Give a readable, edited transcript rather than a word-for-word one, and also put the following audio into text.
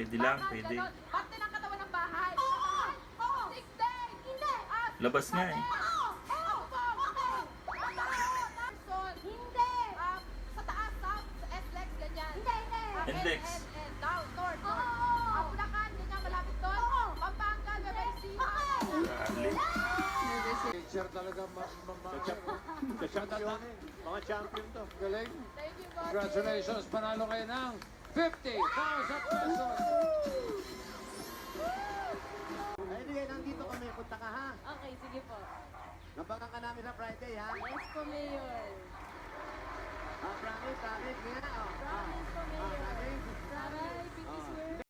pwede lang, Bakal, pwede. ganon. Parte ng katawan ng bahay. Hindi! Hindi! Labas nga eh. Hindi! Sa taas, south, sa S-Lex, ganyan. Hindi, hindi. Index. And down, north. Bulacan, ganyan, malapit doon. Pampanga, Nueva Ecija. Dali. Picture talaga Champion. Mga champion to. galing. Thank you, boss. Congratulations, panalo kayo ng 50,000 pesos. Ay, hindi, nandito kami. Punta ka ha. Okay, sige po. Nabangan ka namin sa Friday ha. Yes po, Mayor. Promise, promise. Nga,